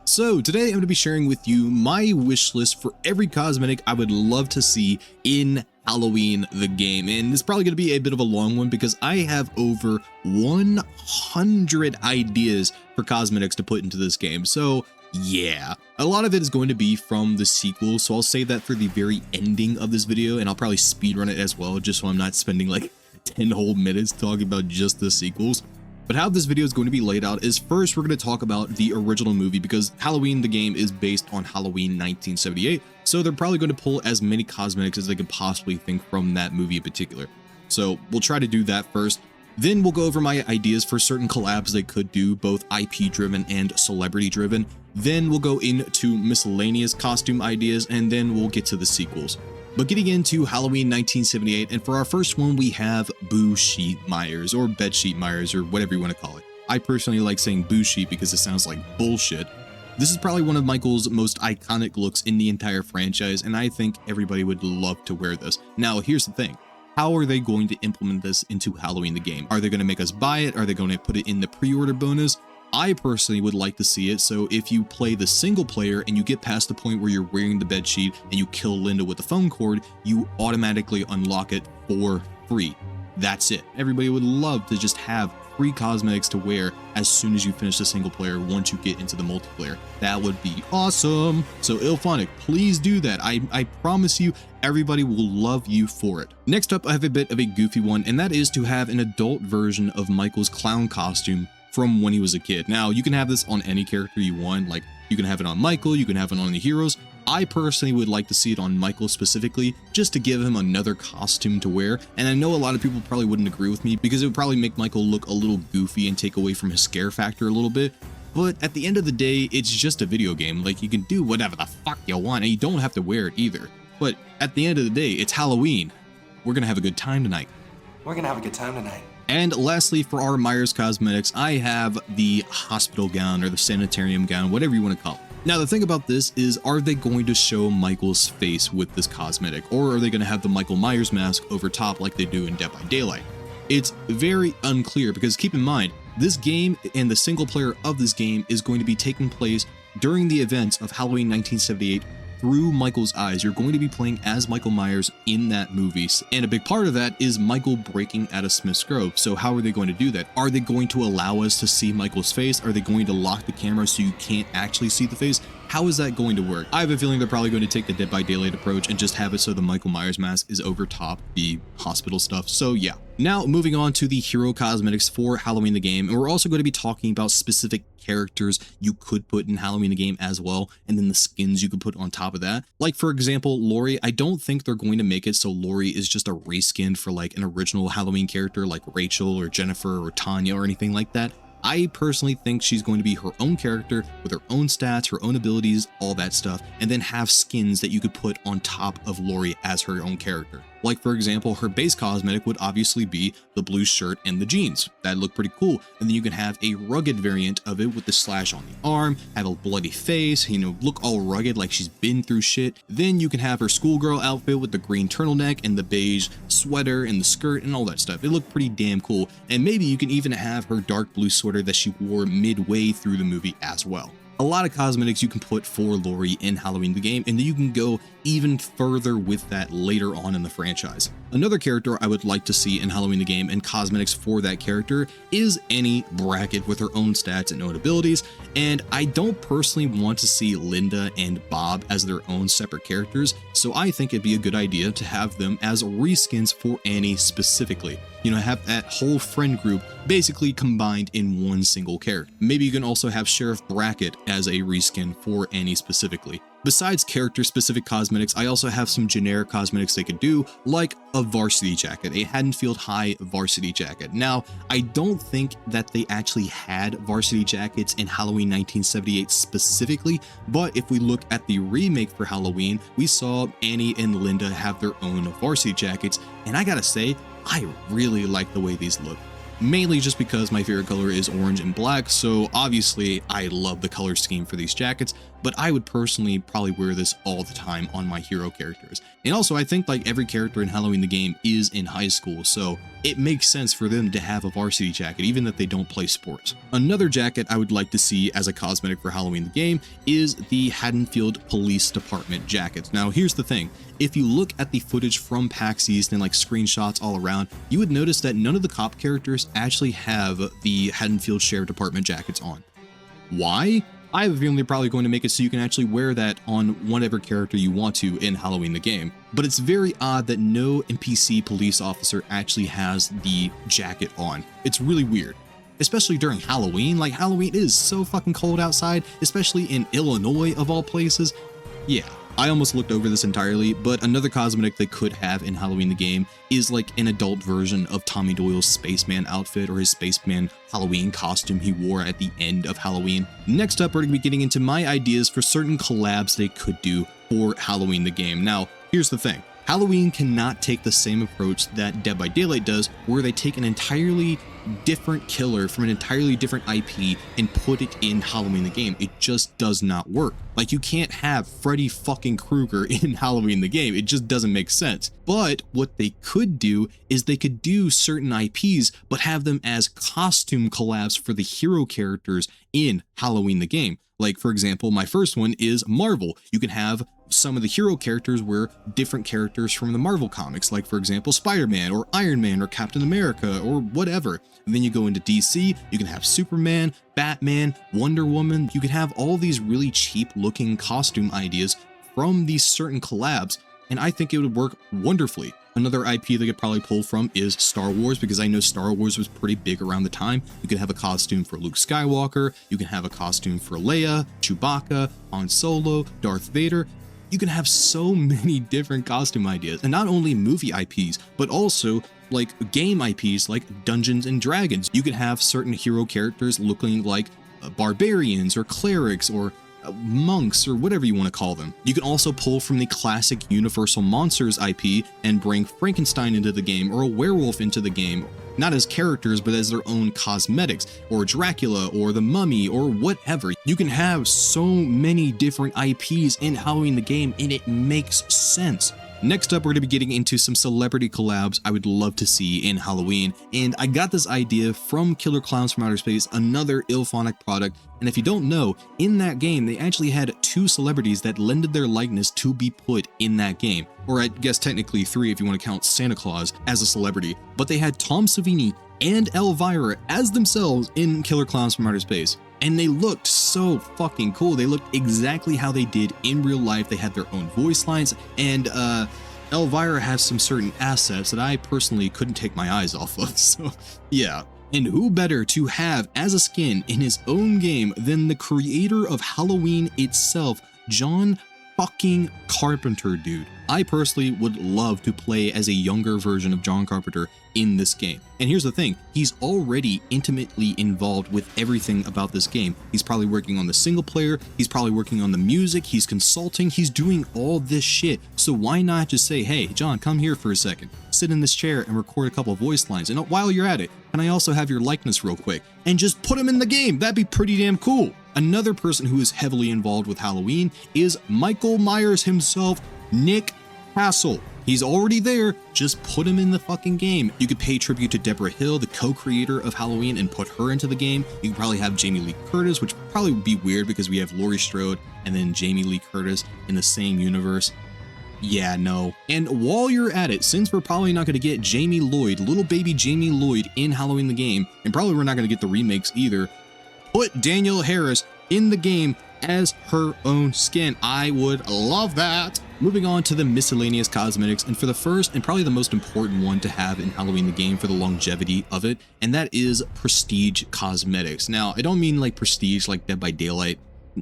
So today I'm going to be sharing with you my wish list for every cosmetic I would love to see in Halloween the game. And this is probably going to be a bit of a long one because I have over 100 ideas for cosmetics to put into this game. So yeah, a lot of it is going to be from the sequel, so I'll save that for the very ending of this video, and I'll probably speedrun it as well, just so I'm not spending like 10 whole minutes talking about just the sequels. But how this video is going to be laid out is first we're going to talk about the original movie, because Halloween the game is based on Halloween 1978, so they're probably going to pull as many cosmetics as they can possibly think from that movie in particular. So we'll try to do that first. Then we'll go over my ideas for certain collabs they could do, both IP driven and celebrity driven. Then we'll go into miscellaneous costume ideas, and then we'll get to the sequels. But getting into Halloween 1978, and for our first one, we have Boo Sheet Myers, or Bed Sheet Myers, or whatever you want to call it. I personally like saying Boo Sheet because it sounds like bullshit. This is probably one of Michael's most iconic looks in the entire franchise, and I think everybody would love to wear this. Now, here's the thing. How are they going to implement this into Halloween the game? Are they going to make us buy it? Are they going to put it in the pre-order bonus? I personally would like to see it, so if you play the single player and you get past the point where you're wearing the bed sheet and you kill Linda with the phone cord, you automatically unlock it for free. That's it. Everybody would love to just have free cosmetics to wear as soon as you finish the single player once you get into the multiplayer. That would be awesome. So Ilphonic, please do that. I promise you everybody will love you for it. Next up, I have a bit of a goofy one, and that is to have an adult version of Michael's clown costume from when he was a kid. Now, you can have this on any character you want, like you can have it on Michael, you can have it on the heroes. I personally would like to see it on Michael specifically, just to give him another costume to wear. And I know a lot of people probably wouldn't agree with me because it would probably make Michael look a little goofy and take away from his scare factor a little bit. But at the end of the day, it's just a video game. Like, you can do whatever the fuck you want and you don't have to wear it either. But at the end of the day, it's Halloween. We're gonna have a good time tonight. We're gonna have a good time tonight. And lastly, for our Myers cosmetics, I have the hospital gown or the sanitarium gown, whatever you want to call it. Now, the thing about this is, are they going to show Michael's face with this cosmetic, or are they going to have the Michael Myers mask over top like they do in Dead by Daylight? It's very unclear, because keep in mind, this game and the single player of this game is going to be taking place during the events of Halloween 1978 through Michael's eyes. You're going to be playing as Michael Myers in that movie. And a big part of that is Michael breaking out of Smith's Grove. So how are they going to do that? Are they going to allow us to see Michael's face? Are they going to lock the camera so you can't actually see the face? How is that going to work? I have a feeling they're probably going to take the Dead by Daylight approach and just have it so the Michael Myers mask is over top the hospital stuff. So yeah. Now moving on to the hero cosmetics for Halloween the game, and we're also going to be talking about specific characters you could put in Halloween the game as well, and then the skins you could put on top of that. Like, for example, Laurie. I don't think they're going to make it so Laurie is just a reskin for like an original Halloween character like Rachel or Jennifer or Tanya or anything like that. I personally think she's going to be her own character with her own stats, her own abilities, all that stuff, and then have skins that you could put on top of Laurie as her own character. Like, for example, her base cosmetic would obviously be the blue shirt and the jeans. That'd look pretty cool. And then you can have a rugged variant of it with the slash on the arm, have a bloody face, you know, look all rugged like she's been through shit. Then you can have her schoolgirl outfit with the green turtleneck and the beige sweater and the skirt and all that stuff. It looked pretty damn cool. And maybe you can even have her dark blue sweater that she wore midway through the movie as well. A lot of cosmetics you can put for Laurie in Halloween the game, and then you can go even further with that later on in the franchise. Another character I would like to see in Halloween the game and cosmetics for that character is Annie Brackett with her own stats and own abilities, and I don't personally want to see Linda and Bob as their own separate characters, so I think it'd be a good idea to have them as reskins for Annie specifically. You know, have that whole friend group basically combined in one single character. Maybe you can also have Sheriff Brackett as a reskin for Annie specifically. Besides character-specific cosmetics, I also have some generic cosmetics they could do, like a varsity jacket, a Haddonfield High varsity jacket. Now, I don't think that they actually had varsity jackets in Halloween 1978 specifically, but if we look at the remake for Halloween, we saw Annie and Linda have their own varsity jackets, and I gotta say, I really like the way these look. mainly just because my favorite color is orange and black, so obviously I love the color scheme for these jackets, but I would personally probably wear this all the time on my hero characters. And also, I think like every character in Halloween the game is in high school, so it makes sense for them to have a varsity jacket, even if they don't play sports. Another jacket I would like to see as a cosmetic for Halloween the game is the Haddonfield Police Department jackets. Now, here's the thing. If you look at the footage from PAX East and like screenshots all around, you would notice that none of the cop characters actually have the Haddonfield Sheriff Department jackets on. Why? I have a feeling they're probably going to make it so you can actually wear that on whatever character you want to in Halloween the game. But it's very odd that no NPC police officer actually has the jacket on. It's really weird. Especially during Halloween. Like, Halloween is so fucking cold outside, especially in Illinois of all places. Yeah. I almost looked over this entirely, but another cosmetic they could have in Halloween the game is like an adult version of Tommy Doyle's spaceman outfit or his spaceman Halloween costume he wore at the end of Halloween. Next up, we're going to be getting into my ideas for certain collabs they could do for Halloween the game. Now, here's the thing. Halloween cannot take the same approach that Dead by Daylight does, where they take an entirely different killer from an entirely different IP and put it in Halloween the game. It just does not work. Like, you can't have Freddy fucking Krueger in Halloween the game. It just doesn't make sense. But what they could do is they could do certain IPs, but have them as costume collabs for the hero characters in Halloween the game. Like, for example, my first one is Marvel. You can have some of the hero characters wear different characters from the Marvel comics, like, for example, Spider-Man or Iron Man or Captain America or whatever. And then you go into DC, you can have Superman, Batman, Wonder Woman. You can have all these really cheap looking costume ideas from these certain collabs, and I think it would work wonderfully. Another IP they could probably pull from is Star Wars, because I know Star Wars was pretty big around the time. You could have a costume for Luke Skywalker, you can have a costume for Leia, Chewbacca, Han Solo, Darth Vader. You can have so many different costume ideas, and not only movie IPs, but also like game IPs like Dungeons and Dragons. You could have certain hero characters looking like barbarians or clerics or monks or whatever you want to call them. You can also pull from the classic Universal Monsters IP and bring Frankenstein into the game or a werewolf into the game, not as characters but as their own cosmetics, or Dracula or the Mummy or whatever. You can have so many different IPs in Halloween the game, and it makes sense. Next up, we're going to be getting into some celebrity collabs I would love to see in Halloween, and I got this idea from Killer Clowns from Outer Space, another IllFonic product. And if you don't know, in that game they actually had 2 celebrities that lended their likeness to be put in that game, or I guess technically 3 if you want to count Santa Claus as a celebrity. But they had Tom Savini and Elvira as themselves in Killer Clowns from Outer Space. And they looked so fucking cool. They looked exactly how they did in real life. They had their own voice lines, and Elvira has some certain assets that I personally couldn't take my eyes off of, so yeah. And who better to have as a skin in his own game than the creator of Halloween itself, John fucking Carpenter, dude. I personally would love to play as a younger version of John Carpenter in this game. And here's the thing, he's already intimately involved with everything about this game. He's probably working on the single player, he's probably working on the music, he's consulting, he's doing all this shit. So why not just say, hey, John, come here for a second, sit in this chair and record a couple of voice lines. And while you're at it, can I also have your likeness real quick? And just put him in the game. That'd be pretty damn cool. Another person who is heavily involved with Halloween is Michael Myers himself, Nick Castle. He's already there, just put him in the fucking game. You could pay tribute to Deborah Hill, the co-creator of Halloween, and put her into the game. You could probably have Jamie Lee Curtis, which probably would be weird because we have Laurie Strode and then Jamie Lee Curtis in the same universe. Yeah, no. And while you're at it, since we're probably not going to get Jamie Lloyd, little baby Jamie Lloyd in Halloween the game, and probably we're not going to get the remakes either, put Danielle Harris in the game as her own skin. I would love that. Moving on to the miscellaneous cosmetics, and for the first and probably the most important one to have in Halloween the game for the longevity of it, and that is prestige cosmetics. Now, I don't mean like prestige like Dead by Daylight.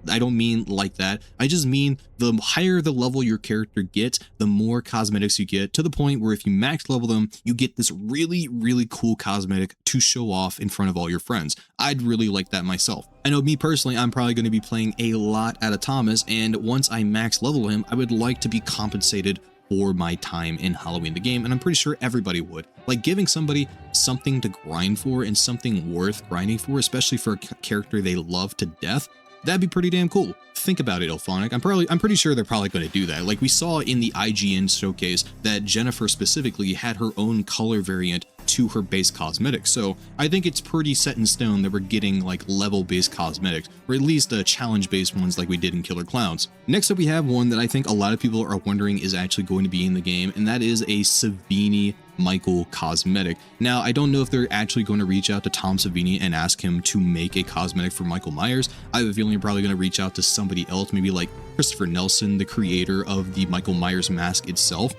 I don't mean like that. I just mean the higher the level your character gets, the more cosmetics you get, to the point where if you max level them, you get this really, really cool cosmetic to show off in front of all your friends. I'd really like that myself. I know me personally, I'm probably going to be playing a lot out of Thomas, and once I max level him, I would like to be compensated for my time in Halloween the game, and I'm pretty sure everybody would. Like, giving somebody something to grind for and something worth grinding for, especially for a character they love to death, that'd be pretty damn cool. Think about it, Ilphonic. I'm pretty sure they're probably going to do that. Like we saw in the IGN showcase that Jennifer specifically had her own color variant to her base cosmetics. So I think it's pretty set in stone that we're getting like level-based cosmetics, or at least challenge-based ones like we did in Killer Clowns. Next up, we have one that I think a lot of people are wondering is actually going to be in the game, and that is a Savini Michael cosmetic. Now, I don't know if they're actually going to reach out to Tom Savini and ask him to make a cosmetic for Michael Myers. I have a feeling they're probably going to reach out to somebody else, maybe like Christopher Nelson, the creator of the Michael Myers mask itself.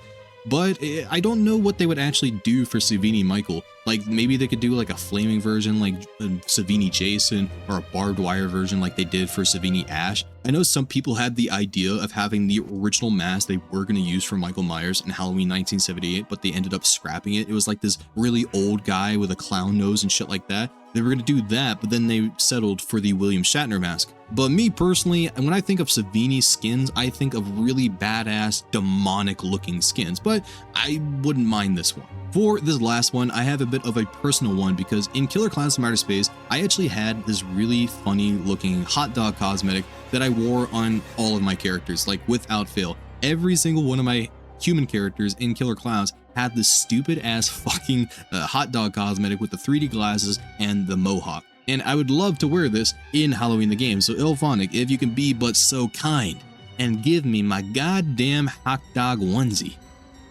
But I don't know what they would actually do for Savini Michael. Like, maybe they could do like a flaming version like Savini Jason, or a barbed wire version like they did for Savini Ash. I know some people had the idea of having the original mask they were going to use for Michael Myers in Halloween 1978, but they ended up scrapping it. It was like this really old guy with a clown nose and shit like that. They were going to do that, but then they settled for the William Shatner mask. But me personally, when I think of Savini skins, I think of really badass, demonic looking skins, but I wouldn't mind this one. For this last one, I have a bit of a personal one because in Killer Clowns from Outer Space, I actually had this really funny looking hot dog cosmetic that I wore on all of my characters, like without fail. Every single one of my human characters in Killer Clowns had this stupid ass fucking hot dog cosmetic with the 3D glasses and the mohawk. And I would love to wear this in Halloween the game. So Ilphonic, if you can be but so kind and give me my goddamn hot dog onesie,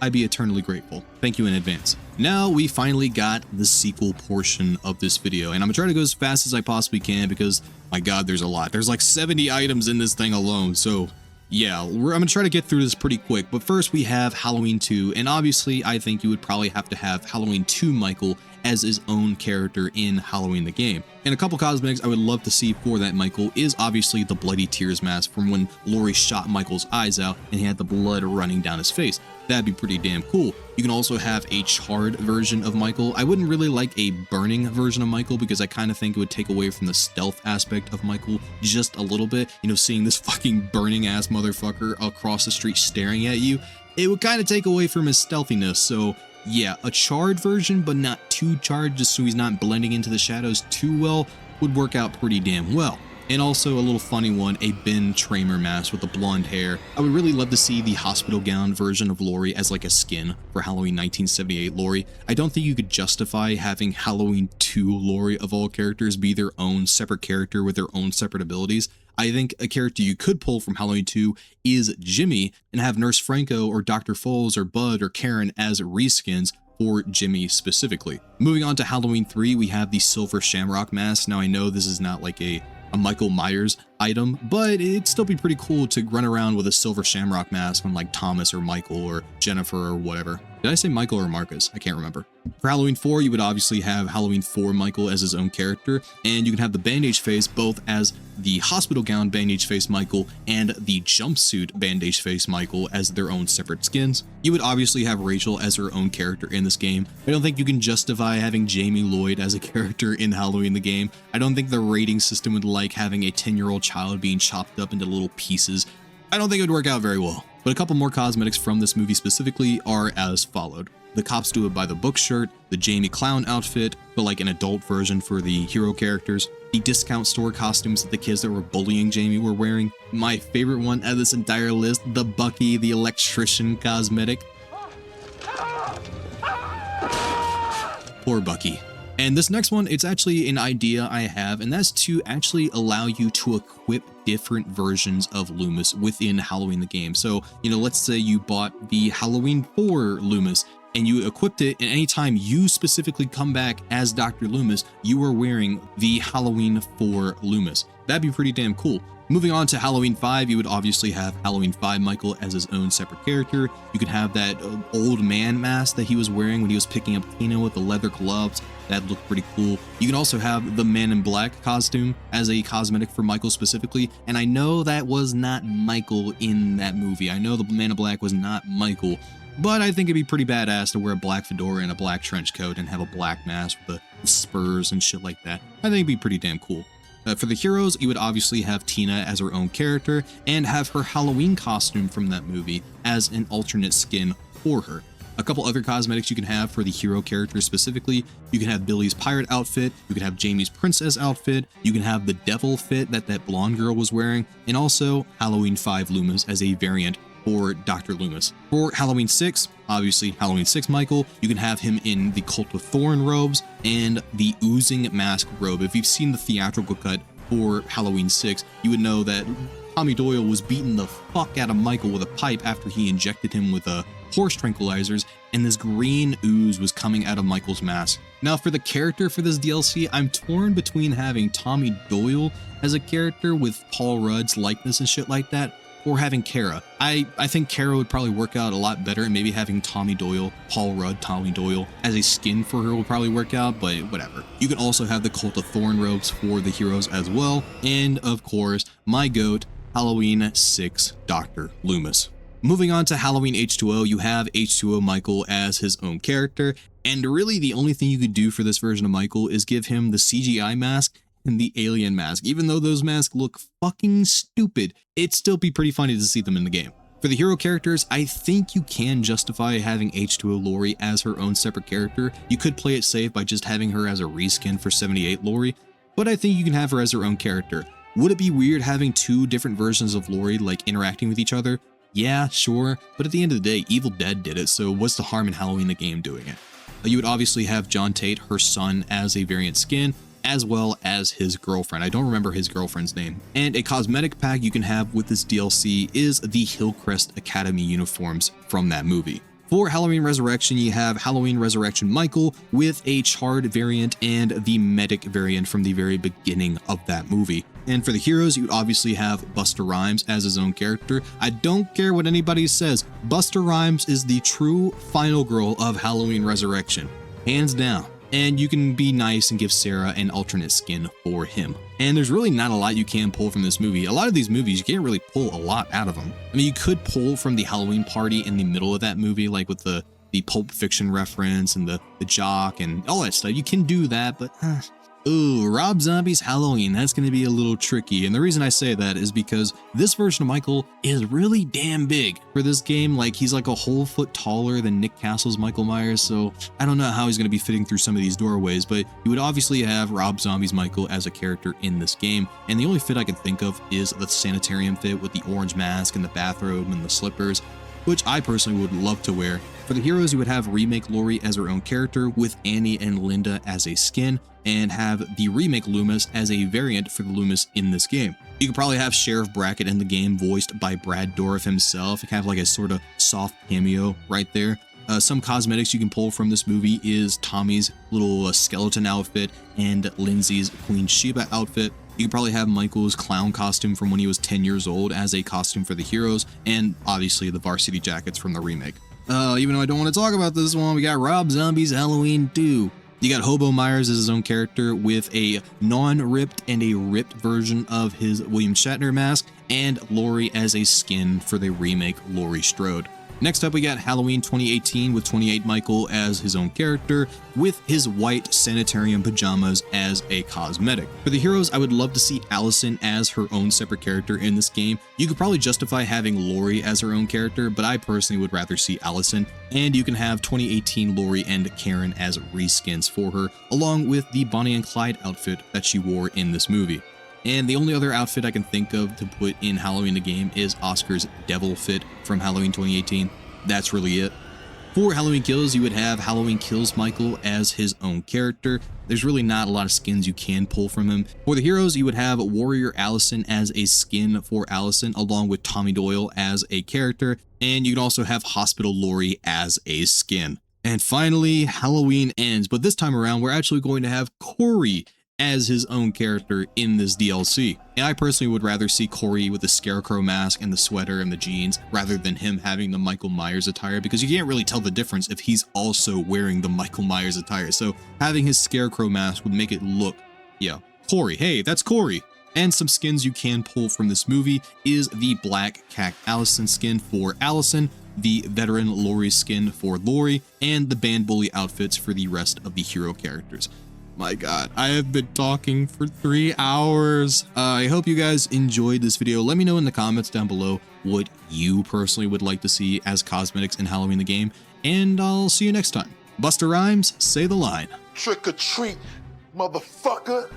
I'd be eternally grateful. Thank you in advance. Now we finally got the sequel portion of this video, and I'm gonna try to go as fast as I possibly can because, my god, there's a lot. There's like 70 items in this thing alone, so yeah, I'm gonna try to get through this pretty quick. But first we have Halloween 2, and obviously I think you would probably have to have Halloween 2 Michael as his own character in Halloween the game. And a couple cosmetics I would love to see for that Michael is obviously the Bloody Tears mask from when Laurie shot Michael's eyes out and he had the blood running down his face. That'd be pretty damn cool. You can also have a charred version of Michael. I wouldn't really like a burning version of Michael because I kind of think it would take away from the stealth aspect of Michael just a little bit. You know, seeing this fucking burning ass motherfucker across the street staring at you, it would kind of take away from his stealthiness. So yeah, a charred version, but not too charred, just so he's not blending into the shadows too well, would work out pretty damn well. And also a little funny one, a Ben Tramer mask with the blonde hair. I would really love to see the hospital gown version of Laurie as like a skin for Halloween 1978 Laurie. I don't think you could justify having Halloween 2 Laurie of all characters be their own separate character with their own separate abilities. I think a character you could pull from Halloween 2 is Jimmy and have Nurse Franco or Dr. Foles or Bud or Karen as reskins for Jimmy specifically. Moving on to Halloween 3, we have the Silver Shamrock mask. Now I know this is not like a Michael Myers item, but it'd still be pretty cool to run around with a Silver Shamrock mask on like Thomas or Michael or Jennifer or whatever. Did I say Michael or Marcus? I can't remember. For Halloween 4, you would obviously have Halloween 4 Michael as his own character, and you can have the bandage face both as the hospital gown bandage face Michael and the jumpsuit bandage face Michael as their own separate skins. You would obviously have Rachel as her own character in this game. I don't think you can justify having Jamie Lloyd as a character in Halloween the game. I don't think the rating system would like having a 10-year-old child being chopped up into little pieces. I don't think it would work out very well. But a couple more cosmetics from this movie specifically are as followed. The Cops Do It By the Book shirt, the Jamie Clown outfit, but like an adult version for the hero characters, the discount store costumes that the kids that were bullying Jamie were wearing, my favorite one out of this entire list, the Bucky the Electrician cosmetic. Poor Bucky. And this next one, it's actually an idea I have, and that's to actually allow you to equip different versions of Loomis within Halloween the game. So, you know, let's say you bought the Halloween 4 Loomis and you equipped it, and anytime you specifically come back as Dr. Loomis, you are wearing the Halloween 4 Loomis. That'd be pretty damn cool. Moving on to Halloween 5, you would obviously have Halloween 5 Michael as his own separate character. You could have that old man mask that he was wearing when he was picking up Tina with the leather gloves. That looked pretty cool. You can also have the Man in Black costume as a cosmetic for Michael specifically. And I know that was not Michael in that movie. I know the Man in Black was not Michael. But I think it'd be pretty badass to wear a black fedora and a black trench coat and have a black mask with the spurs and shit like that. I think it'd be pretty damn cool. For the heroes, you would obviously have Tina as her own character and have her Halloween costume from that movie as an alternate skin for her. A couple other cosmetics you can have for the hero characters specifically. You can have Billy's pirate outfit, you can have Jamie's princess outfit, you can have the devil fit that blonde girl was wearing, and also Halloween 5 Loomis as a variant for Dr. Loomis. For Halloween 6, obviously Halloween 6 Michael, you can have him in the Cult of Thorn robes and the oozing mask robe. If you've seen the theatrical cut for Halloween 6, you would know that Tommy Doyle was beating the fuck out of Michael with a pipe after he injected him with horse tranquilizers, and this green ooze was coming out of Michael's mask. Now for the character for this DLC, I'm torn between having Tommy Doyle as a character with Paul Rudd's likeness and shit like that, or having Kara. I think Kara would probably work out a lot better, and maybe having Tommy Doyle, Paul Rudd, Tommy Doyle as a skin for her will probably work out, but whatever. You can also have the Cult of Thorn robes for the heroes as well, and of course, my GOAT, Halloween 6 Dr. Loomis. Moving on to Halloween H2O, you have H2O Michael as his own character, and really the only thing you could do for this version of Michael is give him the CGI mask and the alien mask. Even though those masks look fucking stupid, it'd still be pretty funny to see them in the game. For the hero characters, I think you can justify having H2O Lori as her own separate character. You could play it safe by just having her as a reskin for 78 Lori, but I think you can have her as her own character. Would it be weird having two different versions of Lori like interacting with each other? Yeah, sure, but at the end of the day, Evil Dead did it, so what's the harm in Halloween the game doing it? You would obviously have John Tate, her son, as a variant skin, as well as his girlfriend. I don't remember his girlfriend's name. And a cosmetic pack you can have with this DLC is the Hillcrest Academy uniforms from that movie. For Halloween Resurrection, you have Halloween Resurrection Michael with a charred variant and the medic variant from the very beginning of that movie. And for the heroes, you would obviously have Busta Rhymes as his own character. I don't care what anybody says, Busta Rhymes is the true final girl of Halloween Resurrection, hands down. And you can be nice and give Sarah an alternate skin for him. And there's really not a lot you can pull from this movie. A lot of these movies, you can't really pull a lot out of them. I mean, you could pull from the Halloween party in the middle of that movie, like with the Pulp Fiction reference and the jock and all that stuff. You can do that, but ooh, Rob Zombie's Halloween, that's going to be a little tricky. And the reason I say that is because this version of Michael is really damn big for this game. Like, he's like a whole foot taller than Nick Castle's Michael Myers, so I don't know how he's going to be fitting through some of these doorways, but you would obviously have Rob Zombie's Michael as a character in this game. And the only fit I can think of is the sanitarium fit with the orange mask and the bathrobe and the slippers, which I personally would love to wear. For the heroes, you would have Remake Lori as her own character with Annie and Linda as a skin, and have the Remake Loomis as a variant for the Loomis in this game. You could probably have Sheriff Brackett in the game voiced by Brad Dourif himself, kind of like a sort of soft cameo right there. Some cosmetics you can pull from this movie is Tommy's little skeleton outfit and Lindsay's Queen Sheba outfit. You could probably have Michael's clown costume from when he was 10 years old as a costume for the heroes, and obviously the varsity jackets from the remake. Even though I don't want to talk about this one, we got Rob Zombie's Halloween 2. You got Hobo Myers as his own character with a non-ripped and a ripped version of his William Shatner mask, and Lori as a skin for the remake Laurie Strode. Next up, we got Halloween 2018 with 28 Michael as his own character with his white sanitarium pajamas as a cosmetic. For the heroes, I would love to see Allison as her own separate character in this game. You could probably justify having Lori as her own character, but I personally would rather see Allison. And you can have 2018 Lori and Karen as reskins for her, along with the Bonnie and Clyde outfit that she wore in this movie. And the only other outfit I can think of to put in Halloween the game is Oscar's Devil fit from Halloween 2018. That's really it. For Halloween Kills, you would have Halloween Kills Michael as his own character. There's really not a lot of skins you can pull from him. For the heroes, you would have Warrior Allison as a skin for Allison, along with Tommy Doyle as a character. And you can also have Hospital Lori as a skin. And finally, Halloween Ends. But this time around, we're actually going to have Corey as his own character in this DLC. And I personally would rather see Corey with the scarecrow mask and the sweater and the jeans rather than him having the Michael Myers attire, because you can't really tell the difference if he's also wearing the Michael Myers attire. So having his scarecrow mask would make it look, yeah, Corey, hey, that's Corey. And some skins you can pull from this movie is the Black Cat Allison skin for Allison, the Veteran Lori skin for Lori, and the Band Bully outfits for the rest of the hero characters. My God, I have been talking for 3 hours. I hope you guys enjoyed this video. Let me know in the comments down below what you personally would like to see as cosmetics in Halloween the game, and I'll see you next time. Busta Rhymes, say the line. Trick or treat, motherfucker.